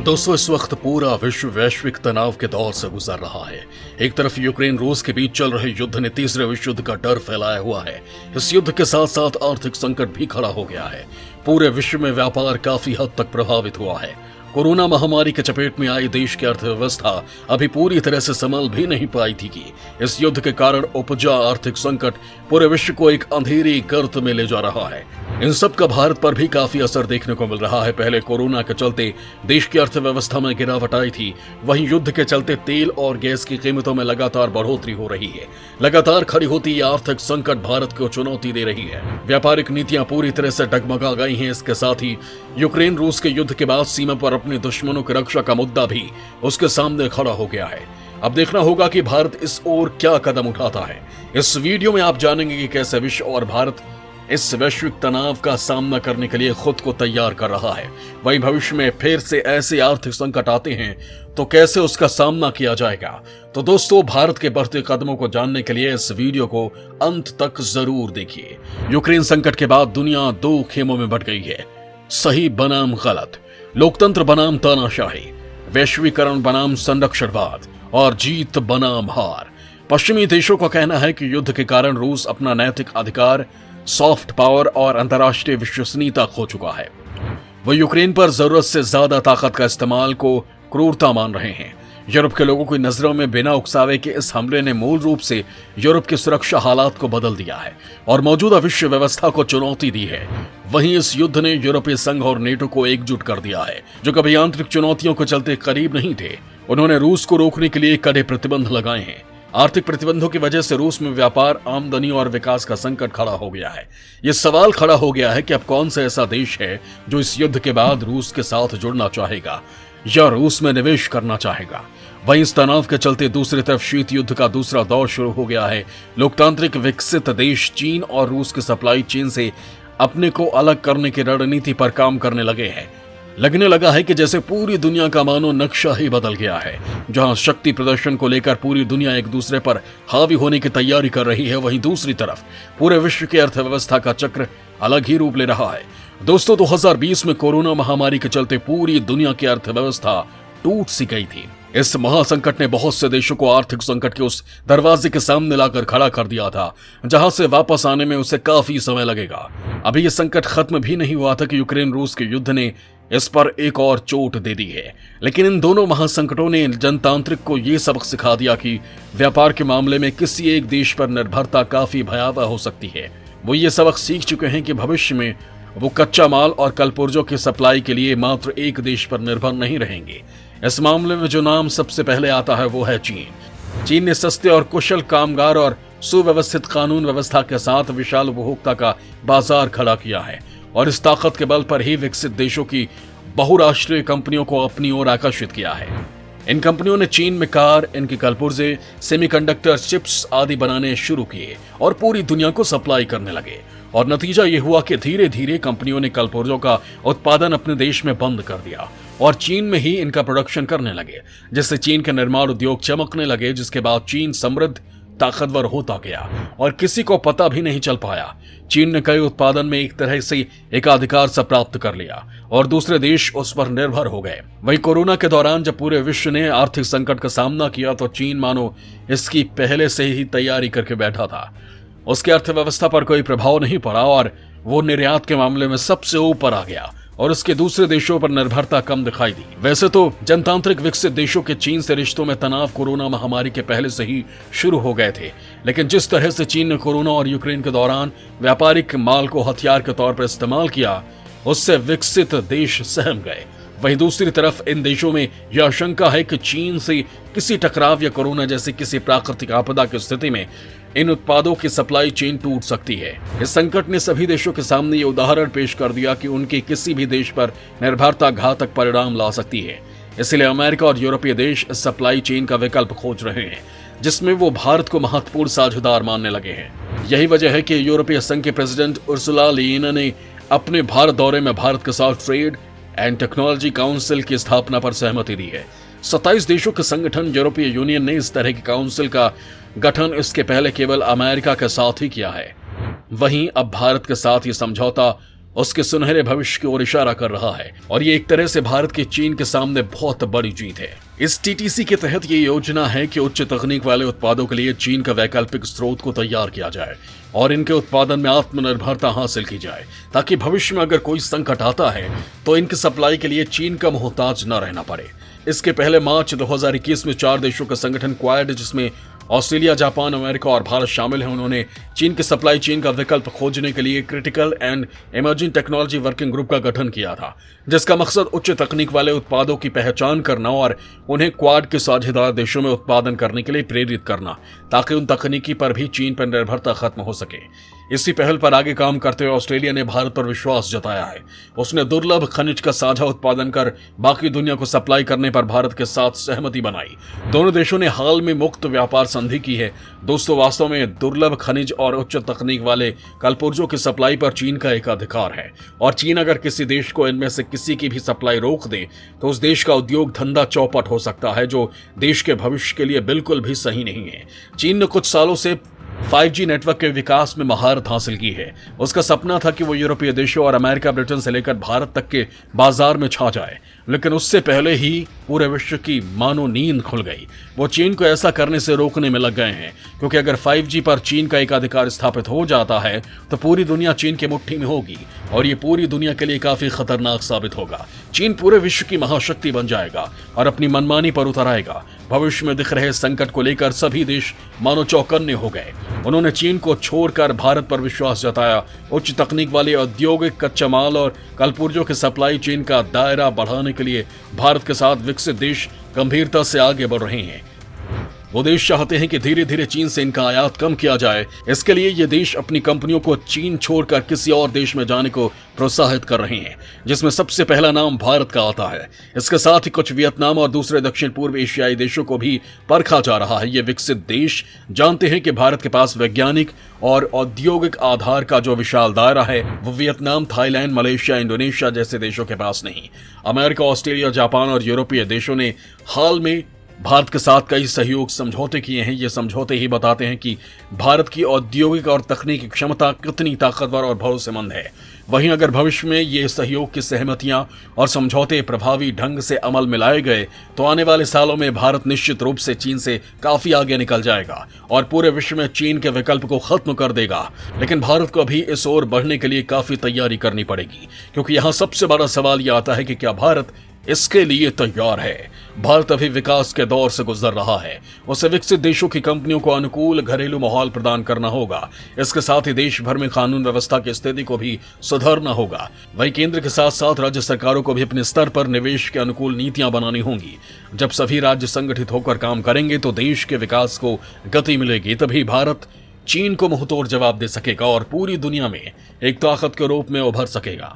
दोस्तों, इस वक्त पूरा विश्व वैश्विक तनाव के दौर से गुजर रहा है। एक तरफ यूक्रेन रूस के बीच चल रहे युद्ध ने तीसरे विश्व युद्ध का डर फैलाया हुआ है। इस युद्ध के साथ साथ आर्थिक संकट भी खड़ा हो गया है। पूरे विश्व में व्यापार काफी हद तक प्रभावित हुआ है। कोरोना महामारी के चपेट में आई देश की अर्थव्यवस्था अभी पूरी तरह से संभल भी नहीं पाई थी कि इस युद्ध के कारण उपजा आर्थिक संकट पूरे विश्व को एक अंधेरी गर्त में ले जा रहा है। इन सब का भारत पर भी काफी असर देखने को मिल रहा है। पहले कोरोना के चलते देश की अर्थव्यवस्था में गिरावट आई थी, वहीं युद्ध के चलते तेल और गैस की कीमतों में लगातार बढ़ोतरी हो रही है। लगातार खड़ी होती ये आर्थिक संकट भारत को चुनौती दे रही है। व्यापारिक नीतियां पूरी तरह से डगमगा गई हैं। इसके साथ ही यूक्रेन रूस के युद्ध के बाद सीमा पर अपने दुश्मनों की रक्षा का मुद्दा भी उसके सामने खड़ा हो गया है। अब देखना होगा कि भारत इस ओर क्या कदम उठाता है। इस वीडियो में आप जानेंगे कि कैसे विश्व और भारत इस वैश्विक तनाव का सामना करने के लिए खुद को तैयार कर रहा है। वहीं भविष्य में फिर से ऐसे आर्थिक संकट आते हैं तो कैसे उसका सामना किया जाएगा। तो दोस्तों, भारत के बढ़ते कदमों को जानने के लिए इस वीडियो को अंत तक जरूर देखिए। यूक्रेन संकट के बाद दुनिया दो खेमों में बट गई है। सही बनाम गलत, लोकतंत्र बनाम तानाशाही, वैश्वीकरण बनाम संरक्षणवाद और जीत बनाम हार। पश्चिमी देशों का कहना है कि युद्ध के कारण रूस अपना नैतिक अधिकार, सॉफ्ट पावर और अंतर्राष्ट्रीय विश्वसनीयता खो चुका है। वो यूक्रेन पर जरूरत से ज्यादा ताकत का इस्तेमाल को क्रूरता मान रहे हैं। यूरोप के लोगों की नजरों में बिना उकसावे के इस हमले ने मूल रूप से यूरोप की सुरक्षा हालात को बदल दिया है और मौजूदा विश्व व्यवस्था को चुनौती दी है। वहीं इस युद्ध ने यूरोपीय संघ और नेटो को एकजुट कर दिया है, जो कभी आंतरिक चुनौतियों के चलते करीब नहीं थे। उन्होंने रूस को रोकने के लिए कड़े प्रतिबंध लगाए हैं। आर्थिक प्रतिबंधों की वजह से रूस में व्यापार, आमदनी और विकास का संकट खड़ा हो गया है। यह सवाल खड़ा हो गया है कि अब कौन सा ऐसा देश है जो इस युद्ध के बाद रूस के साथ जुड़ना चाहेगा या रूस में निवेश करना चाहेगा। वहीं इस तनाव के चलते दूसरी तरफ शीत युद्ध का दूसरा दौर शुरू हो गया है। लोकतांत्रिक विकसित देश चीन और रूस की सप्लाई चेन से अपने को अलग करने की रणनीति पर काम करने लगे हैं। लगने लगा है कि जैसे पूरी दुनिया का मानो नक्शा ही बदल गया है। जहां शक्ति प्रदर्शन को लेकर पूरी दुनिया एक दूसरे पर हावी होने की तैयारी कर रही है, वहीं दूसरी तरफ पूरे विश्व की अर्थव्यवस्था का चक्र अलग ही रूप ले रहा है। दोस्तों, 2020 में कोरोना महामारी के चलते पूरी दुनिया की अर्थव्यवस्था टूट सी गई थी। इस महासंकट ने बहुत से देशों को आर्थिक संकट के उस दरवाजे के सामने लाकर खड़ा कर दिया था, जहां से वापस आने में उसे काफी समय लगेगा। अभी यह संकट खत्म भी नहीं हुआ था कि यूक्रेन रूस के युद्ध ने इस पर एक और चोट दे दी है। लेकिन इन दोनों महासंकटों ने जनतांत्रिक को यह सबक सिखा दिया कि व्यापार के मामले में किसी एक देश पर निर्भरता काफी भयावह हो सकती है। वो ये सबक सीख चुके हैं कि भविष्य में वो कच्चा माल और कलपुर्जों की सप्लाई के लिए मात्र एक देश पर निर्भर नहीं रहेंगे। इस मामले में जो नाम सबसे पहले आता है वो है चीन। चीन ने सस्ते और कुशल कामगार और सुव्यवस्थित कानून व्यवस्था के साथ विशाल उपभोक्ता का बाजार खड़ा किया है और इस ताकत के बल पर ही विकसित देशों की बहुराष्ट्रीय कंपनियों को अपनी ओर आकर्षित किया है। इन कंपनियों ने चीन में कार, इनके कलपुर्जे, सेमीकंडक्टर चिप्स आदि बनाने शुरू किए और पूरी दुनिया को सप्लाई करने लगे। और नतीजा ये हुआ कि धीरे धीरे कंपनियों ने कलपुर्जों का उत्पादन अपने देश में बंद कर दिया और चीन में ही इनका प्रोडक्शन करने लगे, जिससे चीन के निर्माण उद्योग चमकने लगे। जिसके बाद चीन समृद्ध, ताकतवर होता गया और किसी को पता भी नहीं चल पाया। चीन ने कई उत्पादन में एक तरह से एकाधिकार सा प्राप्त कर लिया और दूसरे देश उस पर निर्भर हो गए। वहीं कोरोना के दौरान जब पूरे विश्व ने आर्थिक संकट का सामना किया तो चीन मानो इसकी पहले से ही तैयारी करके बैठा था। उसकी अर्थव्यवस्था पर कोई प्रभाव नहीं पड़ा और वो निर्यात के मामले में सबसे ऊपर आ गया और उसके दूसरे देशों पर निर्भरता कम दिखाई दी। वैसे तो जनतांत्रिक विकसित देशों के चीन से रिश्तों में तनाव कोरोना महामारी के पहले से ही शुरू हो गए थे, लेकिन जिस तरह से चीन ने कोरोना और यूक्रेन के दौरान व्यापारिक माल को हथियार के तौर पर इस्तेमाल किया, उससे विकसित देश सहम गए। वहीं दूसरी तरफ इन देशों में यह आशंका है कि चीन से किसी टकराव या कोरोना जैसी किसी प्राकृतिक आपदा की स्थिति में इन उत्पादों की सप्लाई चेन टूट सकती है। इस संकट ने सभी देशों के सामने ये उदाहरण पेश कर दिया कि उनके किसी भी देश पर निर्भरता घातक परिणाम ला सकती है। इसलिए अमेरिका और यूरोपीय देश इस सप्लाई चेन का विकल्प खोज रहे हैं, जिसमें वो भारत को महत्वपूर्ण साझेदार मानने लगे हैं। यही वजह है कि यूरोपीय संघ के प्रेसिडेंट उर्सुला लीन ने अपने भारत दौरे में भारत के साथ ट्रेड एंड टेक्नोलॉजी काउंसिल की स्थापना पर सहमति दी है। 27 देशों के संगठन यूरोपीय यूनियन ने इस तरह की काउंसिल का गठन इसके पहले केवल अमेरिका के साथ ही किया है। वहीं अब भारत के साथ ये समझौता उसके सुनहरे भविष्य की ओर इशारा कर रहा है और ये एक तरह से भारत की चीन के सामने बहुत बड़ी जीत है। इस टीटीसी के तहत ये योजना है कि उच्च तकनीक वाले उत्पादों के लिए चीन का वैकल्पिक स्रोत को तैयार किया जाए और इनके उत्पादन में आत्मनिर्भरता हासिल की जाए, ताकि भविष्य में अगर कोई संकट आता है तो इनकी सप्लाई के लिए चीन का मोहताज न रहना पड़े। इसके पहले मार्च 2021 में 4 देशों का संगठन क्वाड, जिसमें ऑस्ट्रेलिया, जापान, अमेरिका और भारत शामिल हैं, उन्होंने चीन के सप्लाई चेन का विकल्प खोजने के लिए critical and emerging technology working group का गठन किया था, जिसका मकसद उच्च तकनीक वाले उत्पादों की पहचान करना और उन्हें क्वाड के साझेदार देशों में उत्पादन करने के लिए प्रेरित करना, ताकि उन तकनीकी पर भी चीन पर निर्भरता खत्म हो सके। इसी पहल पर आगे काम करते हुए ऑस्ट्रेलिया ने भारत पर विश्वास जताया है। उसने दुर्लभ खनिज का साझा उत्पादन कर बाकी दुनिया को सप्लाई करने पर भारत के साथ सहमति बनाई। दोनों देशों ने हाल में मुक्त व्यापार संधि की है। दोस्तों, वास्तव में दुर्लभ खनिज और उच्च तकनीक वाले कलपुर्जों की सप्लाई पर चीन का एक अधिकार है और चीन अगर किसी देश को इनमें से किसी की भी सप्लाई रोक दे तो उस देश का उद्योग धंधा चौपट हो सकता है, जो देश के भविष्य के लिए बिल्कुल भी सही नहीं है। चीन ने कुछ सालों से 5G नेटवर्क के विकास में महारत हासिल की है। उसका सपना था कि वो यूरोपीय देशों और अमेरिका, ब्रिटेन से लेकर भारत तक के बाजार में छा जाए, लेकिन उससे पहले ही पूरे विश्व की मानो नींद खुल गई। वो चीन को ऐसा करने से रोकने में लग गए हैं, क्योंकि अगर 5G पर चीन का एकाधिकार स्थापित हो जाता है तो पूरी दुनिया चीन की मुट्ठी में होगी और ये पूरी दुनिया के लिए काफी खतरनाक साबित होगा। चीन पूरे विश्व की महाशक्ति बन जाएगा और अपनी मनमानी पर उतर आएगा। भविष्य में दिख रहे संकट को लेकर सभी देश मानो चौकन्ने हो गए। उन्होंने चीन को छोड़कर भारत पर विश्वास जताया। उच्च तकनीक वाले औद्योगिक कच्चा माल और कलपुर्जों के सप्लाई चेन का दायरा बढ़ाने के लिए भारत के साथ विकसित देश गंभीरता से आगे बढ़ रहे हैं। वो देश चाहते हैं कि धीरे धीरे चीन से इनका आयात कम किया जाए। इसके लिए ये देश अपनी कंपनियों को चीन छोड़कर किसी और देश में जाने को प्रोत्साहित कर रहे हैं, जिसमें सबसे पहला नाम भारत का आता है। इसके साथ ही कुछ वियतनाम और दूसरे दक्षिण पूर्व एशियाई देशों को भी परखा जा रहा है। ये विकसित देश जानते हैं कि भारत के पास वैज्ञानिक और औद्योगिक आधार का जो विशाल दायरा है वो वियतनाम, थाईलैंड, मलेशिया, इंडोनेशिया जैसे देशों के पास नहीं। अमेरिका, ऑस्ट्रेलिया, जापान और यूरोपीय देशों ने हाल में भारत के साथ कई सहयोग समझौते किए हैं। ये समझौते ही बताते हैं कि भारत की औद्योगिक और तकनीकी क्षमता कितनी ताकतवर और भरोसेमंद है। वहीं अगर भविष्य में ये सहयोग की सहमतियां और समझौते प्रभावी ढंग से अमल में लाए गए तो आने वाले सालों में भारत निश्चित रूप से चीन से काफी आगे निकल जाएगा और पूरे विश्व में चीन के विकल्प को खत्म कर देगा। लेकिन भारत को अभी इस ओर बढ़ने के लिए काफी तैयारी करनी पड़ेगी, क्योंकि यहाँ सबसे बड़ा सवाल यह आता है कि क्या भारत इसके लिए तैयार है। भारत अभी विकास के दौर से गुजर रहा है। उसे विकसित देशों की कंपनियों को अनुकूल घरेलू माहौल प्रदान करना होगा। इसके साथ ही देश भर में कानून व्यवस्था की स्थिति को भी सुधारना होगा। वहीं केंद्र के साथ साथ राज्य सरकारों को भी अपने स्तर पर निवेश के अनुकूल नीतियां बनानी होंगी। जब सभी राज्य संगठित होकर काम करेंगे तो देश के विकास को गति मिलेगी। तभी भारत चीन को मुंहतोड़ जवाब दे सकेगा और पूरी दुनिया में एक ताकत के रूप में उभर सकेगा।